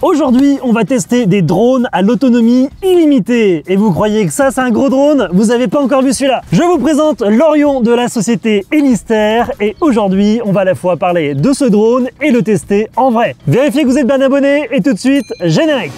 Aujourd'hui, on va tester des drones à l'autonomie illimitée. Et vous croyez que ça, c'est un gros drone? Vous avez pas encore vu celui-là. Je vous présente l'Orion de la société Elister. Et aujourd'hui, on va à la fois parler de ce drone et le tester en vrai. Vérifiez que vous êtes bien abonné et tout de suite, générique.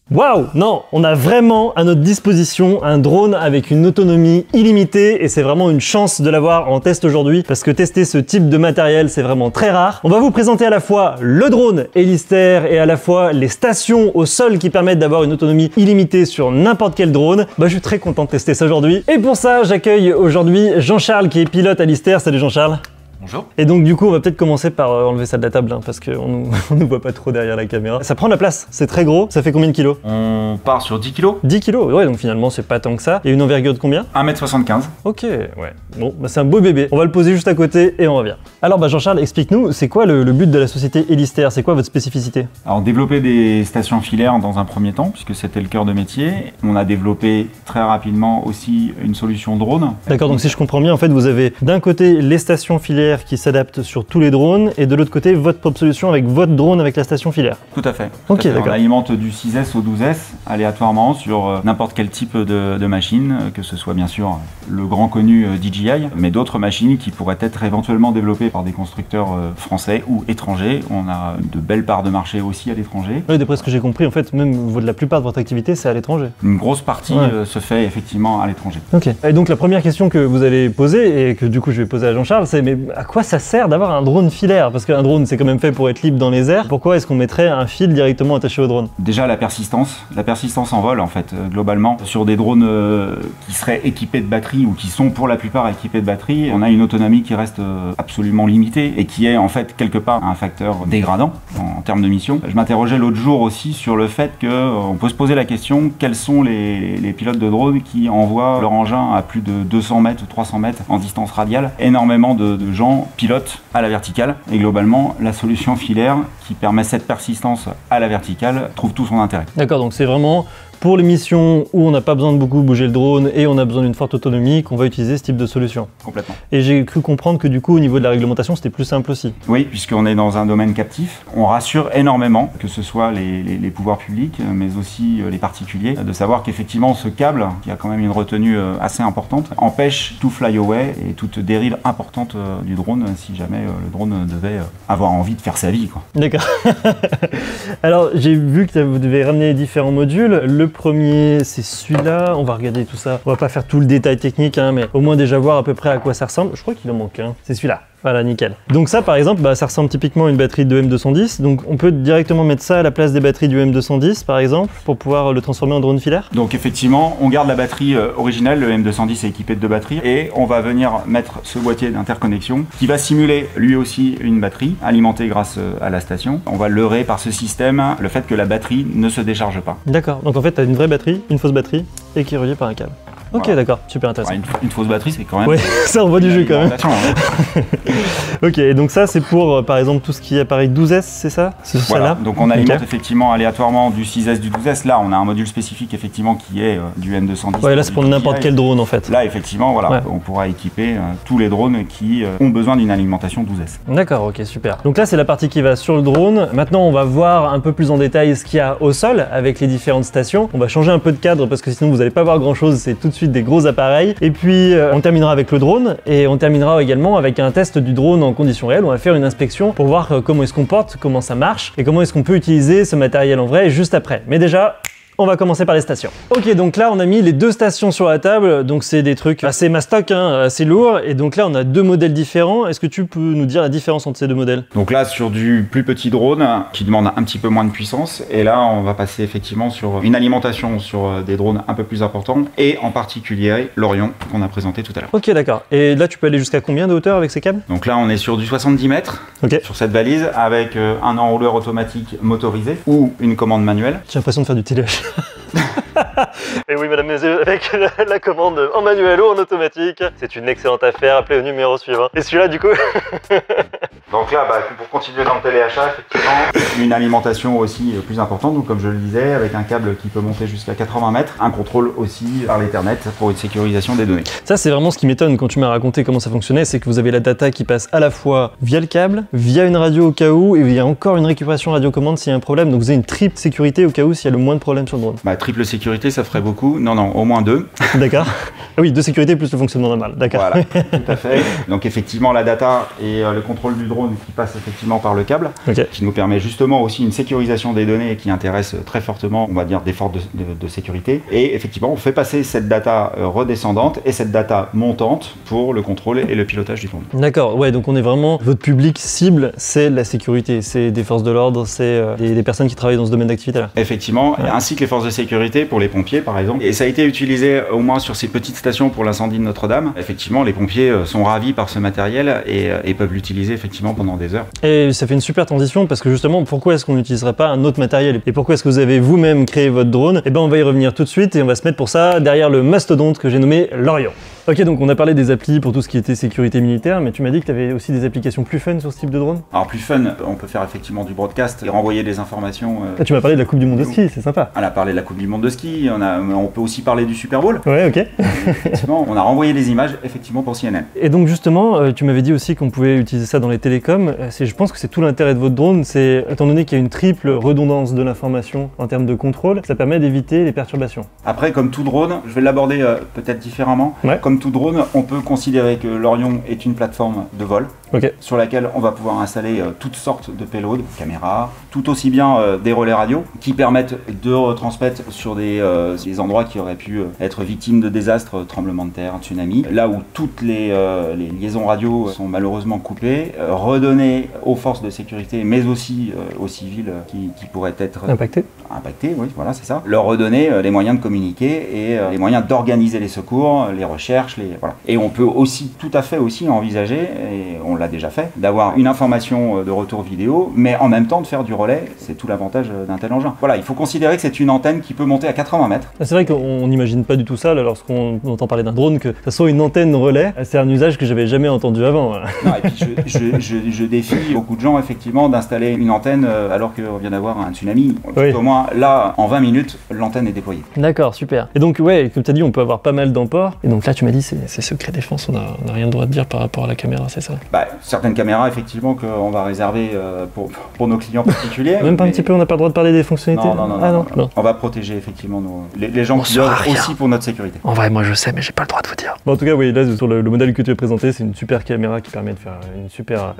Waouh! Non, on a vraiment à notre disposition un drone avec une autonomie illimitée et c'est vraiment une chance de l'avoir en test aujourd'hui parce que tester ce type de matériel, c'est vraiment très rare. On va vous présenter à la fois le drone Elister et à la fois les stations au sol qui permettent d'avoir une autonomie illimitée sur n'importe quel drone. Je suis très content de tester ça aujourd'hui. Et pour ça, j'accueille aujourd'hui Jean-Charles qui est pilote à Elister. Salut Jean-Charles. Bonjour. Et donc du coup on va peut-être commencer par enlever ça de la table parce qu'on nous voit pas trop derrière la caméra. Ça prend de la place, c'est très gros. Ça fait combien de kilos? On part sur 10 kg. 10 kilos, ouais, donc finalement c'est pas tant que ça. Il y a une envergure de combien? 1m75. Ok, ouais. Bon, c'est un beau bébé. On va le poser juste à côté et on revient. Alors Jean-Charles, explique-nous, c'est quoi le but de la société Elister? C'est quoi votre spécificité? Alors développer des stations filaires dans un premier temps, puisque c'était le cœur de métier. On a développé très rapidement aussi une solution drone. D'accord, donc si je comprends bien, en fait vous avez d'un côté les stations filaires qui s'adaptent sur tous les drones et de l'autre côté votre propre solution avec votre drone avec la station filaire. Tout à fait. Ok, d'accord. On alimente du 6S au 12S aléatoirement sur n'importe quel type de machine, que ce soit bien sûr le grand connu DJI, mais d'autres machines qui pourraient être éventuellement développées par des constructeurs français ou étrangers. On a de belles parts de marché aussi à l'étranger. Oui, d'après ce que j'ai compris, en fait, même la plupart de votre activité, c'est à l'étranger. Une grosse partie se fait effectivement à l'étranger. Ok. Et donc la première question que vous allez poser et que du coup je vais poser à Jean-Charles, c'est mais à quoi ça sert d'avoir un drone filaire? Parce qu'un drone c'est quand même fait pour être libre dans les airs. Pourquoi est-ce qu'on mettrait un fil directement attaché au drone? Déjà la persistance en vol en fait, globalement. Sur des drones qui seraient équipés de batterie ou qui sont pour la plupart équipés de batterie, on a une autonomie qui reste absolument limitée et qui est en fait quelque part un facteur dégradant en termes de mission. Je m'interrogeais l'autre jour aussi sur le fait qu'on peut se poser la question, quels sont les pilotes de drones qui envoient leur engin à plus de 200 mètres ou 300 mètres en distance radiale? Énormément de gens pilotent à la verticale et globalement la solution filaire qui permet cette persistance à la verticale trouve tout son intérêt. D'accord, donc c'est vraiment pour les missions où on n'a pas besoin de beaucoup bouger le drone et on a besoin d'une forte autonomie qu'on va utiliser ce type de solution. Complètement. Et j'ai cru comprendre que du coup au niveau de la réglementation c'était plus simple aussi. Oui, puisqu'on est dans un domaine captif, on rassure énormément, que ce soit les pouvoirs publics mais aussi les particuliers, de savoir qu'effectivement ce câble, qui a quand même une retenue assez importante, empêche tout fly-away et toute dérive importante du drone si jamais le drone devait avoir envie de faire sa vie, quoi. D'accord. Alors j'ai vu que vous devez ramener différents modules. Le premier c'est celui-là, on va regarder tout ça. On va pas faire tout le détail technique, mais au moins déjà voir à peu près à quoi ça ressemble. Je crois qu'il en manque un. C'est celui-là. Voilà, nickel. Donc ça par exemple, ça ressemble typiquement à une batterie de M210. Donc on peut directement mettre ça à la place des batteries du M210 par exemple, pour pouvoir le transformer en drone filaire. Donc effectivement, on garde la batterie originale, le M210 est équipé de 2 batteries, et on va venir mettre ce boîtier d'interconnexion qui va simuler lui aussi une batterie alimentée grâce à la station. On va leurrer par ce système le fait que la batterie ne se décharge pas. D'accord, donc en fait tu as une vraie batterie, une fausse batterie, et qui est reliée par un câble. Ok, voilà. D'accord, super intéressant. Une fausse batterie, c'est quand même... Ouais, ça envoie du jus quand même. Ok, et donc ça c'est pour par exemple tout ce qui est appareil 12S, c'est ça? C'est voilà, là donc on alimente effectivement aléatoirement du 6S, du 12S. Là on a un module spécifique effectivement qui est du M210. Ouais, là c'est pour n'importe quel drone en fait. Là effectivement, voilà, on pourra équiper tous les drones qui ont besoin d'une alimentation 12S. D'accord, ok, super. Donc là c'est la partie qui va sur le drone. Maintenant on va voir un peu plus en détail ce qu'il y a au sol avec les différentes stations. On va changer un peu de cadre parce que sinon vous n'allez pas voir grand chose, c'est tout de suite des gros appareils. Et puis on terminera avec le drone et on terminera également avec un test du drone en conditions réelles. On va faire une inspection pour voir comment il se comporte, comment ça marche et comment est-ce qu'on peut utiliser ce matériel en vrai juste après. Mais déjà, on va commencer par les stations. Ok, donc là on a mis les 2 stations sur la table, donc c'est des trucs assez mastoc, assez lourds, et donc là on a 2 modèles différents. Est-ce que tu peux nous dire la différence entre ces 2 modèles? Donc là sur du plus petit drone qui demande un petit peu moins de puissance, et là on va passer effectivement sur une alimentation sur des drones un peu plus importants, et en particulier l'Orion qu'on a présenté tout à l'heure. Ok, d'accord. Et là tu peux aller jusqu'à combien de hauteur avec ces câbles? Donc là on est sur du 70 mètres sur cette valise avec un enrouleur automatique motorisé ou une commande manuelle. J'ai l'impression de faire du téléachat. Et oui, mesdames et messieurs, avec la commande en manuel ou en automatique, c'est une excellente affaire. Appelez au numéro suivant. Et celui-là, du coup... Donc là, pour continuer dans le téléachat, effectivement, une alimentation aussi plus importante, donc comme je le disais, avec un câble qui peut monter jusqu'à 80 mètres, un contrôle aussi par l'Ethernet pour une sécurisation des données. Ça, c'est vraiment ce qui m'étonne quand tu m'as raconté comment ça fonctionnait, c'est que vous avez la data qui passe à la fois via le câble, via une radio au cas où, et il y a encore une récupération radiocommande s'il y a un problème, donc vous avez une triple sécurité au cas où s'il y a le moins de problèmes sur le drone. Triple sécurité, ça ferait beaucoup. Non, au moins 2. D'accord. Ah oui, 2 sécurités plus le fonctionnement normal. D'accord. Voilà, tout à fait. Donc effectivement, la data et le contrôle du drone qui passe effectivement par le câble, qui nous permet justement aussi une sécurisation des données qui intéresse très fortement, on va dire, des forces de sécurité. Et effectivement, on fait passer cette data redescendante et cette data montante pour le contrôle et le pilotage du drone. D'accord, ouais, donc on est vraiment, votre public cible, c'est la sécurité, c'est des forces de l'ordre, c'est des personnes qui travaillent dans ce domaine d'activité-là. Effectivement, ainsi que les forces de sécurité pour les pompiers par exemple. Et ça a été utilisé au moins sur ces petites stations pour l'incendie de Notre-Dame. Effectivement, les pompiers sont ravis par ce matériel et peuvent l'utiliser effectivement pendant des heures. Et ça fait une super transition parce que justement, pourquoi est-ce qu'on n'utiliserait pas un autre matériel? Et pourquoi est-ce que vous avez vous-même créé votre drone? Et ben on va y revenir tout de suite et on va se mettre pour ça derrière le mastodonte que j'ai nommé l'Orion. Ok, donc on a parlé des applis pour tout ce qui était sécurité militaire, mais tu m'as dit que tu avais aussi des applications plus fun sur ce type de drone? Alors plus fun, on peut faire effectivement du broadcast et renvoyer des informations. Tu m'as parlé de la Coupe du Monde de ski, c'est sympa. On a parlé de la Coupe du Monde de ski, on peut aussi parler du Super Bowl. Ouais, ok. Effectivement, on a renvoyé des images effectivement pour CNN. Et donc justement, tu m'avais dit aussi qu'on pouvait utiliser ça dans les télécoms. Je pense que c'est tout l'intérêt de votre drone, c'est étant donné qu'il y a une triple redondance de l'information en termes de contrôle, ça permet d'éviter les perturbations. Après, comme tout drone, je vais l'aborder peut-être différemment. Ouais. Comme tout drone, on peut considérer que l'Orion est une plateforme de vol sur laquelle on va pouvoir installer toutes sortes de payloads, caméras, tout aussi bien des relais radio qui permettent de retransmettre sur des endroits qui auraient pu être victimes de désastres, tremblements de terre, tsunami, là où toutes les liaisons radio sont malheureusement coupées, redonner aux forces de sécurité mais aussi aux civils qui pourraient être impactés, oui, voilà, c'est ça, leur redonner les moyens de communiquer et les moyens d'organiser les secours, les recherches, voilà. Et on peut aussi tout à fait aussi envisager, et on l'a déjà fait, d'avoir une information de retour vidéo, mais en même temps de faire du relais. C'est tout l'avantage d'un tel engin. Voilà, il faut considérer que c'est une antenne qui peut monter à 80 mètres. C'est vrai qu'on n'imagine pas du tout ça là, lorsqu'on entend parler d'un drone, que ça soit une antenne relais. C'est un usage que j'avais jamais entendu avant. Non, et puis je défie beaucoup de gens effectivement d'installer une antenne alors qu'on vient d'avoir un tsunami. Oui. Au moins là, en 20 minutes, l'antenne est déployée. D'accord, super. Et donc ouais, comme tu as dit, on peut avoir pas mal d'emports. Et donc là, tu m'as dit c'est secret défense, on n'a rien le droit de dire par rapport à la caméra, c'est ça? Certaines caméras effectivement qu'on va réserver pour nos clients particuliers. Même pas un petit peu, on n'a pas le droit de parler des fonctionnalités? Non. On va protéger effectivement les gens qui œuvrent aussi pour notre sécurité. En vrai, moi je sais, mais j'ai pas le droit de vous dire. Bon, en tout cas, oui, là sur le modèle que tu as présenté, c'est une super caméra qui permet de faire une super...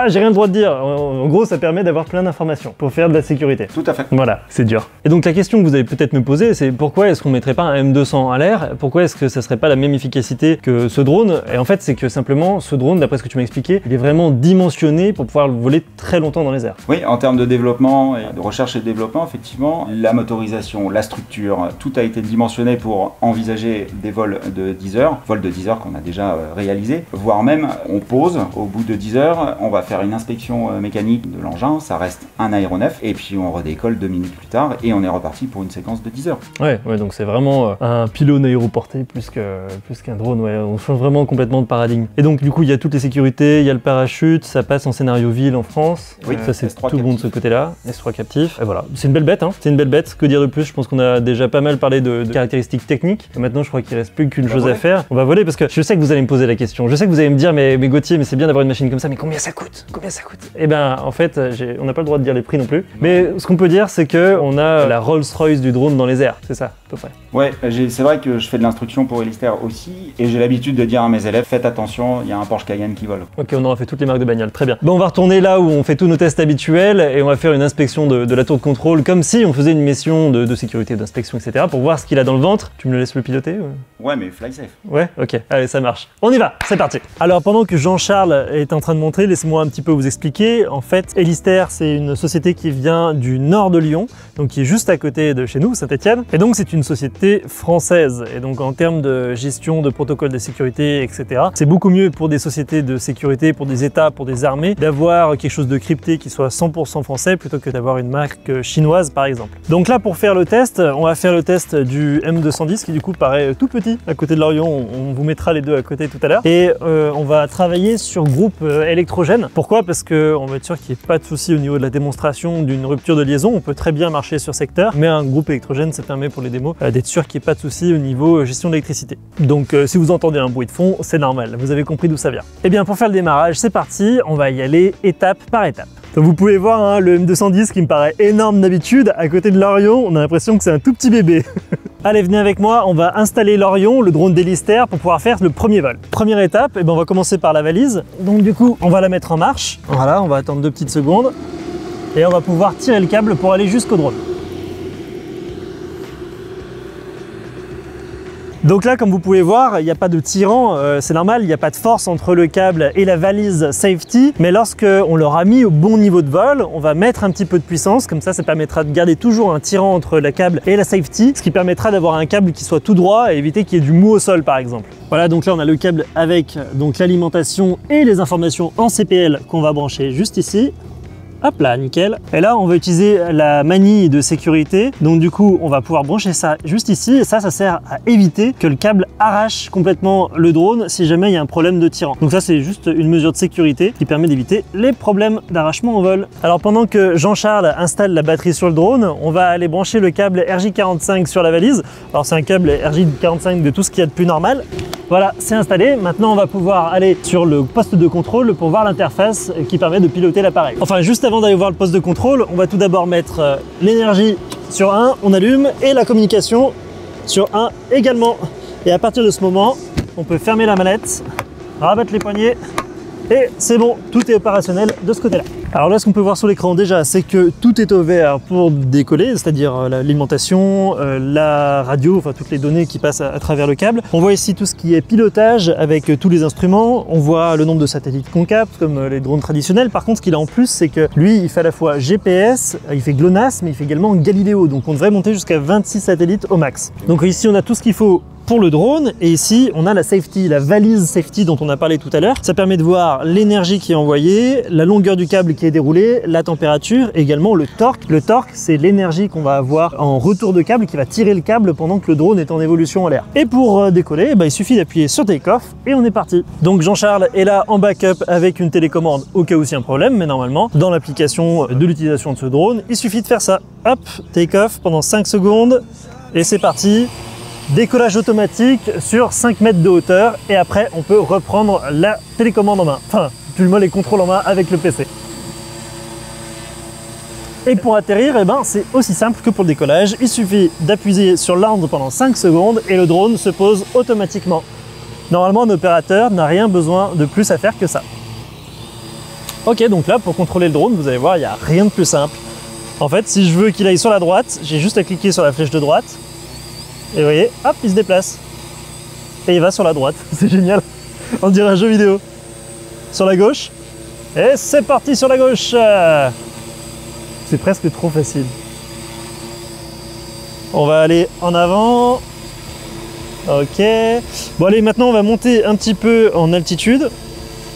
j'ai rien le droit de dire. En gros, ça permet d'avoir plein d'informations pour faire de la sécurité. Tout à fait. Voilà, c'est dur. Et donc la question que vous allez peut-être me poser, c'est pourquoi est-ce qu'on mettrait pas un M200 à l'air? Pourquoi est-ce que ça serait pas la même efficacité que ce drone? Et en fait, c'est que simplement, ce drone, d'après ce que tu m'as expliqué, il est vraiment dimensionné pour pouvoir voler très longtemps dans les airs. Oui, en termes de développement et de recherche et de développement, effectivement, la motorisation, la structure, tout a été dimensionné pour envisager des vols de 10 heures, vols de 10 heures qu'on a déjà réalisés, voire même on pose au bout de 10 heures, on va faire une inspection mécanique de l'engin, ça reste un aéronef, et puis on redécolle 2 minutes plus tard et on est reparti pour une séquence de 10 heures. Ouais, donc c'est vraiment un pylône aéroporté plus qu'un drone, ouais, on change vraiment complètement de paradigme. Et donc du coup, il y a toutes les sécurités, il y a le parachute, ça passe en scénario ville en France, oui, ça c'est tout bon de ce côté-là, S3 captif, et voilà, c'est une belle bête, hein. C'est une belle bête, que dire de plus? Je pense qu'on a déjà pas mal parlé de caractéristiques techniques, et maintenant je crois qu'il reste plus qu'une chose à faire, on va voler, parce que je sais que vous allez me poser la question, je sais que vous allez me dire, mais Gauthier, mais c'est bien d'avoir une machine comme ça, mais combien ça coûte? Et ben en fait, on n'a pas le droit de dire les prix non plus, mais ce qu'on peut dire, c'est que on a la Rolls-Royce du drone dans les airs, c'est ça, à peu près. Ouais, c'est vrai que je fais de l'instruction pour Elister aussi, et j'ai l'habitude de dire à mes élèves, faites attention, il y a un Porsche Cayenne qui vole. Ok, on aura fait toutes les marques de bagnole, très bien. Bon, on va retourner là où on fait tous nos tests habituels, et on va faire une inspection de la tour de contrôle, comme si on faisait une mission de sécurité, d'inspection, etc., pour voir ce qu'il a dans le ventre. Tu me le laisses le piloter ou... Ouais, mais fly safe. Ouais, ok, allez, ça marche. On y va, c'est parti. Alors, pendant que Jean-Charles est en train de montrer, laissez-moi un petit peu vous expliquer. En fait, Elister, c'est une société qui vient du nord de Lyon, donc qui est juste à côté de chez nous, Saint-Etienne. Et donc, c'est une société française. Et donc, en termes de gestion de protocoles de sécurité, etc., c'est beaucoup mieux pour des sociétés de sécurité sociétés, pour des États, pour des armées, d'avoir quelque chose de crypté qui soit 100% français plutôt que d'avoir une marque chinoise par exemple. Donc là pour faire le test, on va faire le test du M210 qui du coup paraît tout petit à côté de l'Orion, on vous mettra les deux à côté tout à l'heure. Et on va travailler sur groupe électrogène. Pourquoi? Parce qu'on va être sûr qu'il n'y ait pas de souci au niveau de la démonstration d'une rupture de liaison. On peut très bien marcher sur secteur, mais un groupe électrogène ça permet pour les démos d'être sûr qu'il n'y ait pas de souci au niveau gestion de l'électricité. Donc si vous entendez un bruit de fond, c'est normal, vous avez compris d'où ça vient. Et bien pour faire le démarrage, c'est parti, on va y aller étape par étape. Donc vous pouvez voir hein, le M210 qui me paraît énorme d'habitude, à côté de l'Orion, on a l'impression que c'est un tout petit bébé. Allez, venez avec moi, on va installer l'Orion, le drone d'Hélister, pour pouvoir faire le premier vol. Première étape, eh ben, on va commencer par la valise. Donc du coup, on va la mettre en marche. Voilà, on va attendre 2 petites secondes. Et on va pouvoir tirer le câble pour aller jusqu'au drone. Donc là, comme vous pouvez voir, il n'y a pas de tirant, c'est normal, il n'y a pas de force entre le câble et la valise safety, mais lorsque on l'aura mis au bon niveau de vol, on va mettre un petit peu de puissance, comme ça permettra de garder toujours un tirant entre le câble et la safety, ce qui permettra d'avoir un câble qui soit tout droit et éviter qu'il y ait du mou au sol par exemple. Voilà, donc là on a le câble avec l'alimentation et les informations en CPL qu'on va brancher juste ici. Hop là, nickel. Et là, on va utiliser la manille de sécurité. Donc du coup, on va pouvoir brancher ça juste ici. Et ça sert à éviter que le câble arrache complètement le drone si jamais il y a un problème de tirant. Donc ça, c'est juste une mesure de sécurité qui permet d'éviter les problèmes d'arrachement en vol. Alors pendant que Jean-Charles installe la batterie sur le drone, on va aller brancher le câble RJ45 sur la valise. Alors c'est un câble RJ45 de tout ce qu'il y a de plus normal. Voilà, c'est installé. Maintenant, on va pouvoir aller sur le poste de contrôle pour voir l'interface qui permet de piloter l'appareil. Enfin, juste avant d'aller voir le poste de contrôle, on va tout d'abord mettre l'énergie sur 1, on allume, et la communication sur 1 également. Et à partir de ce moment, on peut fermer la manette, rabattre les poignets, et c'est bon, tout est opérationnel de ce côté-là. Alors là, ce qu'on peut voir sur l'écran déjà, c'est que tout est au vert pour décoller, c'est-à-dire l'alimentation, la radio, enfin toutes les données qui passent à travers le câble. On voit ici tout ce qui est pilotage avec tous les instruments. On voit le nombre de satellites qu'on capte, comme les drones traditionnels. Par contre, ce qu'il a en plus, c'est que lui, il fait à la fois GPS, il fait GLONASS, mais il fait également Galileo. Donc on devrait monter jusqu'à 26 satellites au max. Donc ici, on a tout ce qu'il faut pour le drone, et ici on a la safety, la valise safety dont on a parlé tout à l'heure. Ça permet de voir l'énergie qui est envoyée, la longueur du câble qui est déroulée, la température, et également le torque. Le torque, c'est l'énergie qu'on va avoir en retour de câble qui va tirer le câble pendant que le drone est en évolution en l'air. Et pour décoller, il suffit d'appuyer sur take-off et on est parti. Donc Jean-Charles est là en backup avec une télécommande au cas où il y a un problème, mais normalement dans l'application de l'utilisation de ce drone, il suffit de faire ça. Hop, take-off pendant 5 secondes et c'est parti. Décollage automatique sur 5 mètres de hauteur, et après on peut reprendre la télécommande en main, enfin du moins les contrôles en main avec le PC. Et pour atterrir, c'est aussi simple que pour le décollage, il suffit d'appuyer sur land pendant 5 secondes et le drone se pose automatiquement. Normalement un opérateur n'a rien besoin de plus à faire que ça. Ok, donc là pour contrôler le drone, vous allez voir, il n'y a rien de plus simple. En fait, si je veux qu'il aille sur la droite, j'ai juste à cliquer sur la flèche de droite. Et vous voyez, hop, il se déplace. Et il va sur la droite. C'est génial. On dirait un jeu vidéo. Sur la gauche. Et c'est parti sur la gauche. C'est presque trop facile. On va aller en avant. Ok. Bon allez, maintenant on va monter un petit peu en altitude.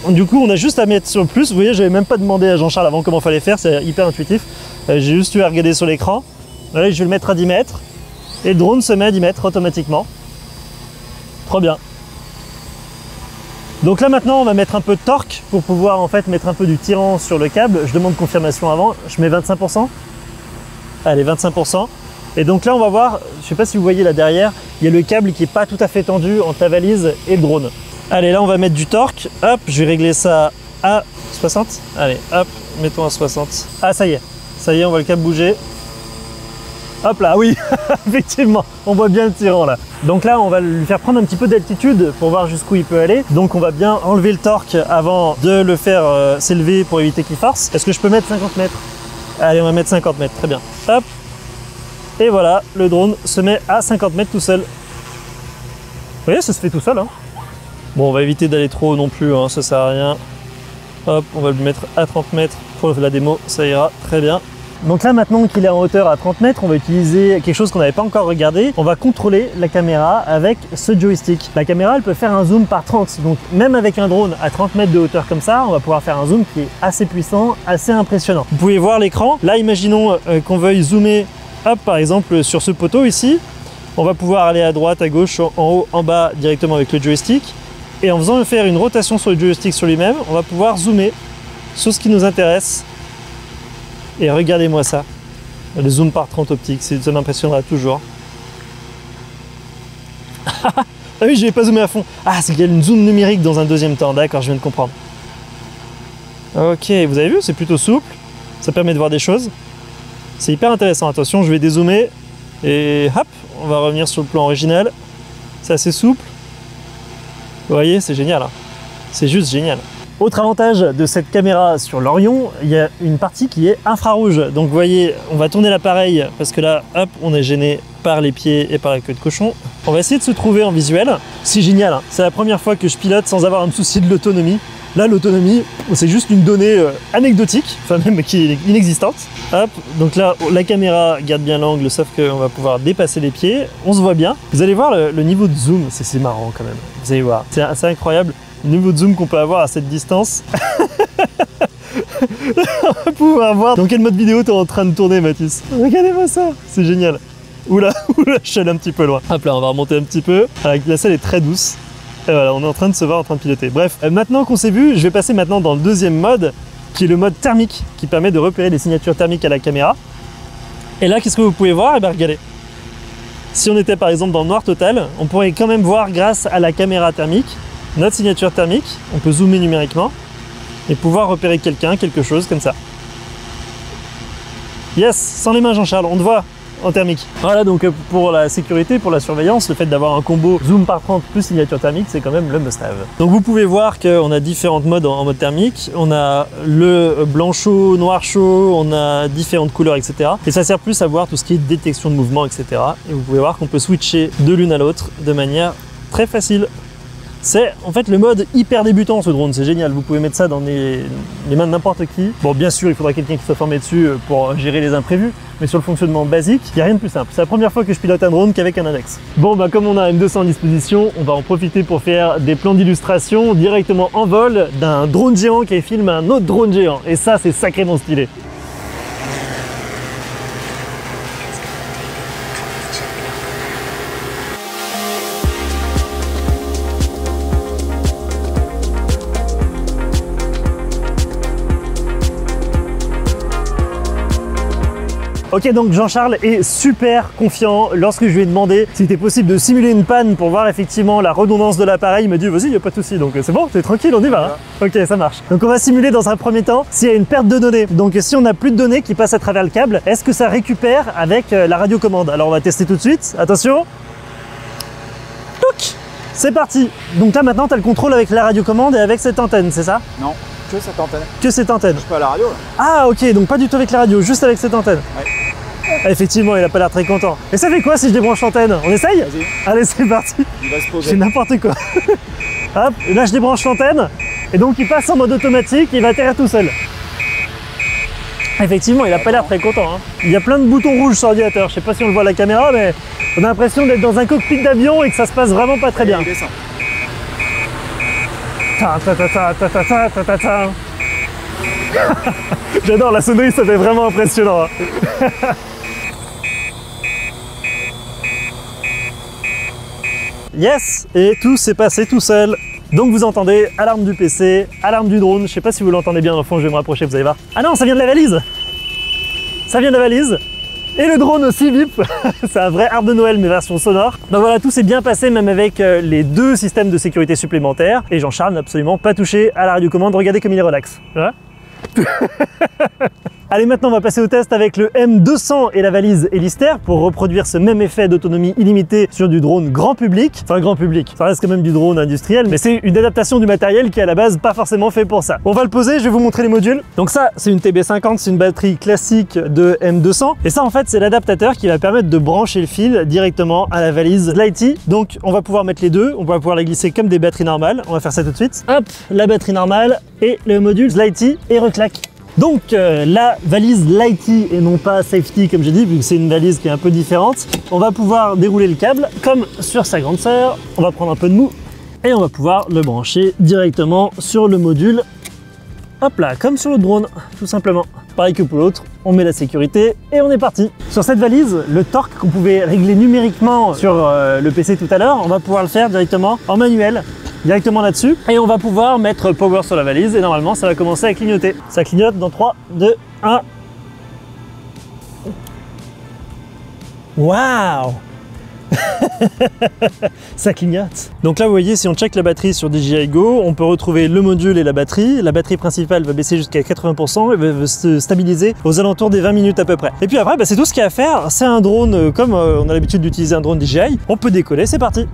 Du coup, on a juste à mettre sur le plus. Vous voyez, j'avais même pas demandé à Jean-Charles avant comment fallait faire. C'est hyper intuitif. J'ai juste eu à regarder sur l'écran. Allez, je vais le mettre à 10 mètres. Et le drone se met à 10 mètres automatiquement. Trop bien. Donc là maintenant on va mettre un peu de torque pour pouvoir en fait mettre un peu du tirant sur le câble. Je demande confirmation avant, je mets 25%. Allez, 25%. Et donc là on va voir, je sais pas si vous voyez là derrière, il y a le câble qui est pas tout à fait tendu entre la valise et le drone. Allez, là on va mettre du torque. Hop, je vais régler ça à 60. Allez, hop, mettons à 60. Ah ça y est, on voit le câble bouger. Hop là, oui, effectivement, on voit bien le tirant là. Donc là, on va lui faire prendre un petit peu d'altitude pour voir jusqu'où il peut aller. Donc on va bien enlever le torque avant de le faire s'élever pour éviter qu'il force. Est-ce que je peux mettre 50 mètres? Allez, on va mettre 50 mètres, très bien. Hop, et voilà, le drone se met à 50 mètres tout seul. Vous voyez, ça se fait tout seul. Hein. Bon, on va éviter d'aller trop haut non plus, hein, ça sert à rien. Hop, on va le mettre à 30 mètres pour la démo, ça ira très bien. Donc là maintenant qu'il est en hauteur à 30 mètres, on va utiliser quelque chose qu'on n'avait pas encore regardé. On va contrôler la caméra avec ce joystick. La caméra elle peut faire un zoom par 30, donc même avec un drone à 30 mètres de hauteur comme ça, on va pouvoir faire un zoom qui est assez puissant, assez impressionnant. Vous pouvez voir l'écran. Là imaginons qu'on veuille zoomer, hop, par exemple sur ce poteau ici. On va pouvoir aller à droite, à gauche, en haut, en bas directement avec le joystick. Et en faisant faire une rotation sur le joystick sur lui-même, on va pouvoir zoomer sur ce qui nous intéresse. Et regardez-moi ça, le zoom par 30 optique, ça m'impressionnera toujours. Ah oui, je n'ai pas zoomé à fond. Ah, c'est qu'il y a une zoom numérique dans un deuxième temps, d'accord, je viens de comprendre. Ok, vous avez vu, c'est plutôt souple, ça permet de voir des choses. C'est hyper intéressant, attention, je vais dézoomer et hop, on va revenir sur le plan original. C'est assez souple. Vous voyez, c'est génial, hein. C'est juste génial. Autre avantage de cette caméra sur l'Orion, il y a une partie qui est infrarouge. Donc vous voyez, on va tourner l'appareil parce que là, hop, on est gêné par les pieds et par la queue de cochon. On va essayer de se trouver en visuel. C'est génial, hein. C'est la première fois que je pilote sans avoir à me soucier de l'autonomie. Là, l'autonomie, c'est juste une donnée anecdotique, enfin même qui est inexistante. Hop, donc là, la caméra garde bien l'angle, sauf qu'on va pouvoir dépasser les pieds. On se voit bien. Vous allez voir le niveau de zoom, c'est marrant quand même. Vous allez voir, c'est incroyable. Le niveau de zoom qu'on peut avoir à cette distance. On va pouvoir voir dans quel mode vidéo tu es en train de tourner, Mathis. Regardez-moi ça, c'est génial. Oula, je suis allé un petit peu loin. Hop là, on va remonter un petit peu. La selle est très douce. Et voilà, on est en train de se voir en train de piloter. Bref, maintenant qu'on s'est vu, je vais passer maintenant dans le deuxième mode, qui est le mode thermique, qui permet de repérer les signatures thermiques à la caméra. Et là, qu'est-ce que vous pouvez voir? Eh bien, regardez. Si on était par exemple dans le noir total, on pourrait quand même voir, grâce à la caméra thermique, notre signature thermique. On peut zoomer numériquement et pouvoir repérer quelqu'un, quelque chose comme ça. Yes, sans les mains Jean-Charles, on te voit en thermique. Voilà, donc pour la sécurité, pour la surveillance, le fait d'avoir un combo zoom par 30 plus signature thermique, c'est quand même le must-have. Donc vous pouvez voir qu'on a différentes modes en mode thermique. On a le blanc chaud, noir chaud, on a différentes couleurs, etc. Et ça sert plus à voir tout ce qui est détection de mouvement, etc. Et vous pouvez voir qu'on peut switcher de l'une à l'autre de manière très facile. C'est en fait le mode hyper débutant, ce drone, c'est génial, vous pouvez mettre ça dans les mains de n'importe qui. Bon, bien sûr, il faudra quelqu'un qui soit formé dessus pour gérer les imprévus, mais sur le fonctionnement basique, il n'y a rien de plus simple. C'est la première fois que je pilote un drone qu'avec un index. Bon, bah comme on a un M200 à disposition, on va en profiter pour faire des plans d'illustration directement en vol d'un drone géant qui filme un autre drone géant. Et ça, c'est sacrément stylé. Ok, donc Jean-Charles est super confiant. Lorsque je lui ai demandé s'il était possible de simuler une panne pour voir effectivement la redondance de l'appareil, il m'a dit vas-y, il n'y a pas de souci, donc c'est bon, t'es tranquille, on y va. Hein. Ok, ça marche. Donc on va simuler dans un premier temps s'il y a une perte de données. Donc si on n'a plus de données qui passent à travers le câble, est-ce que ça récupère avec la radiocommande? Alors on va tester tout de suite, attention. Touc! C'est parti. Donc là maintenant tu as le contrôle avec la radiocommande et avec cette antenne, c'est ça? Non. Que cette antenne. Que cette antenne. Je suis pas à la radio là. Ah ok, donc pas du tout avec la radio, juste avec cette antenne. Ouais. Effectivement, il a pas l'air très content. Et ça fait quoi si je débranche l'antenne? On essaye? Vas-y. Allez, c'est parti. Il va se poser. C'est n'importe quoi. Hop, et là je débranche l'antenne. Et donc il passe en mode automatique et il va atterrir tout seul. Effectivement, il a pas l'air très content. Hein. Il y a plein de boutons rouges sur l'ordinateur. Je sais pas si on le voit à la caméra, mais on a l'impression d'être dans un cockpit d'avion et que ça se passe vraiment pas très bien. Il descend. J'adore la sonnerie, ça fait vraiment impressionnant. Hein. Yes, et tout s'est passé tout seul. Donc vous entendez alarme du PC, alarme du drone. Je sais pas si vous l'entendez bien au fond, je vais me rapprocher, vous allez voir. Ah non, ça vient de la valise. Ça vient de la valise. Et le drone aussi, bip. C'est un vrai arbre de Noël, mais version sonore. Donc voilà, tout s'est bien passé, même avec les deux systèmes de sécurité supplémentaires. Et Jean-Charles n'a absolument pas touché à la radiocommande. Regardez comme il est relax. Voilà. Allez, maintenant on va passer au test avec le M200 et la valise Elister pour reproduire ce même effet d'autonomie illimitée sur du drone grand public. Enfin grand public, ça reste quand même du drone industriel, mais c'est une adaptation du matériel qui est à la base pas forcément fait pour ça. On va le poser, je vais vous montrer les modules. Donc ça, c'est une TB50, c'est une batterie classique de M200. Et ça en fait, c'est l'adaptateur qui va permettre de brancher le fil directement à la valise Slighty. Donc on va pouvoir mettre les deux, on va pouvoir la glisser comme des batteries normales. On va faire ça tout de suite. Hop, la batterie normale et le module Slighty et reclac. Donc la valise Lighty et non pas Safety comme j'ai dit, vu que c'est une valise qui est un peu différente, on va pouvoir dérouler le câble comme sur sa grande sœur. On va prendre un peu de mou et on va pouvoir le brancher directement sur le module. Hop là, comme sur le drone, tout simplement. Pareil que pour l'autre, on met la sécurité et on est parti. Sur cette valise, le torque qu'on pouvait régler numériquement sur le PC tout à l'heure, on va pouvoir le faire directement en manuel, directement là-dessus. Et on va pouvoir mettre Power sur la valise et normalement ça va commencer à clignoter. Ça clignote dans 3, 2, 1. Waouh! Ça clignote. Donc là vous voyez, si on check la batterie sur DJI Go, on peut retrouver le module et la batterie. La batterie principale va baisser jusqu'à 80% et va se stabiliser aux alentours des 20 minutes à peu près. Et puis après, c'est tout ce qu'il y a à faire. C'est un drone comme on a l'habitude d'utiliser un drone DJI. On peut décoller, c'est parti.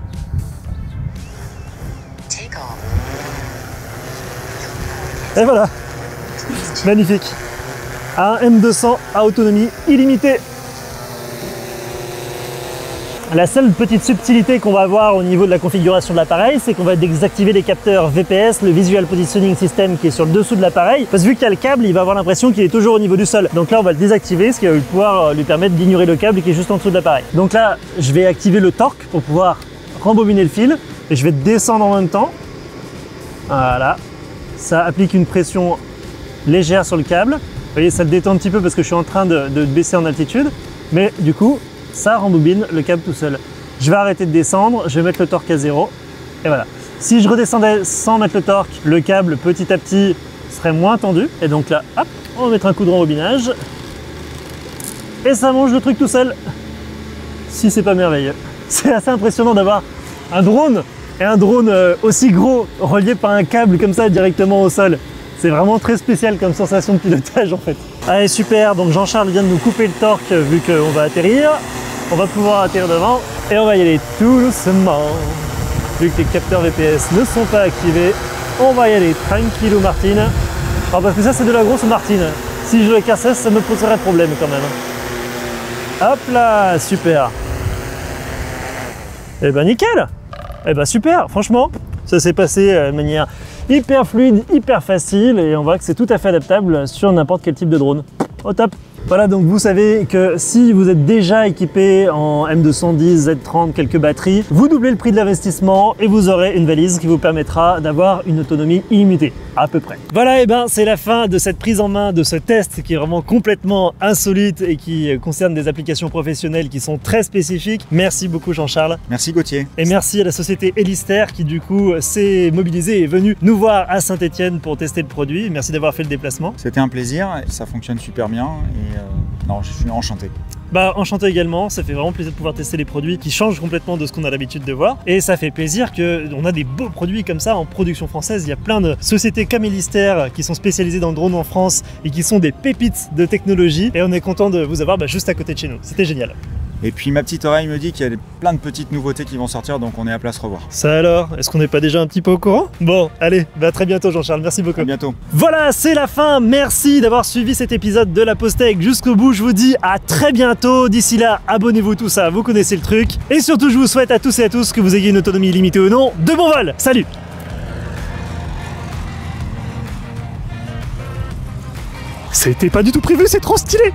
Et voilà. Magnifique. Un M200 à autonomie illimitée. La seule petite subtilité qu'on va avoir au niveau de la configuration de l'appareil, c'est qu'on va désactiver les capteurs VPS, le Visual Positioning System qui est sur le dessous de l'appareil, parce que vu qu'il y a le câble, il va avoir l'impression qu'il est toujours au niveau du sol. Donc là, on va le désactiver, ce qui va pouvoir lui permettre d'ignorer le câble qui est juste en dessous de l'appareil. Donc là, je vais activer le torque pour pouvoir rembobiner le fil, et je vais descendre en même temps. Voilà. Ça applique une pression légère sur le câble. Vous voyez, ça le détend un petit peu parce que je suis en train de baisser en altitude, mais du coup, ça rembobine le câble tout seul. Je vais arrêter de descendre, je vais mettre le torque à 0 et voilà. Si je redescendais sans mettre le torque, le câble petit à petit serait moins tendu et donc là, hop, on va mettre un coup de rembobinage et ça mange le truc tout seul. Si c'est pas merveilleux. C'est assez impressionnant d'avoir un drone et un drone aussi gros relié par un câble comme ça directement au sol. C'est vraiment très spécial comme sensation de pilotage en fait. Allez super, donc Jean-Charles vient de nous couper le torque vu qu'on va atterrir. On va pouvoir atterrir devant et on va y aller tout doucement. Vu que les capteurs VPS ne sont pas activés, on va y aller tranquillou Martine. Alors parce que ça c'est de la grosse Martine. Si je le cassais, ça me poserait problème quand même. Hop là, super. Et ben nickel. Et ben super, franchement, ça s'est passé de manière hyper fluide, hyper facile et on voit que c'est tout à fait adaptable sur n'importe quel type de drone. Au top. Voilà, donc vous savez que si vous êtes déjà équipé en M210, Z30, quelques batteries, vous doublez le prix de l'investissement et vous aurez une valise qui vous permettra d'avoir une autonomie illimitée, à peu près. Voilà, et ben c'est la fin de cette prise en main de ce test qui est vraiment complètement insolite et qui concerne des applications professionnelles qui sont très spécifiques. Merci beaucoup Jean-Charles. Merci Gauthier. Et merci à la société Elister qui du coup s'est mobilisée et est venue nous voir à Saint-Étienne pour tester le produit. Merci d'avoir fait le déplacement. C'était un plaisir, ça fonctionne super bien et non, je suis enchanté. Bah enchanté également, ça fait vraiment plaisir de pouvoir tester les produits qui changent complètement de ce qu'on a l'habitude de voir et ça fait plaisir qu'on a des beaux produits comme ça en production française. Il y a plein de sociétés comme Elister qui sont spécialisées dans le drone en France et qui sont des pépites de technologie et on est content de vous avoir juste à côté de chez nous, c'était génial. Et puis ma petite oreille me dit qu'il y a plein de petites nouveautés qui vont sortir, donc on est appelé à se revoir. Ça alors, est-ce qu'on n'est pas déjà un petit peu au courant? Bon, allez, à très bientôt Jean-Charles, merci beaucoup. À bientôt. Voilà, c'est la fin, merci d'avoir suivi cet épisode de la Pause Tech jusqu'au bout. Je vous dis à très bientôt, d'ici là, abonnez-vous tout ça, vous connaissez le truc. Et surtout, je vous souhaite à tous et à tous que vous ayez une autonomie illimitée ou non, de bon vol. Salut! C'était pas du tout prévu, c'est trop stylé!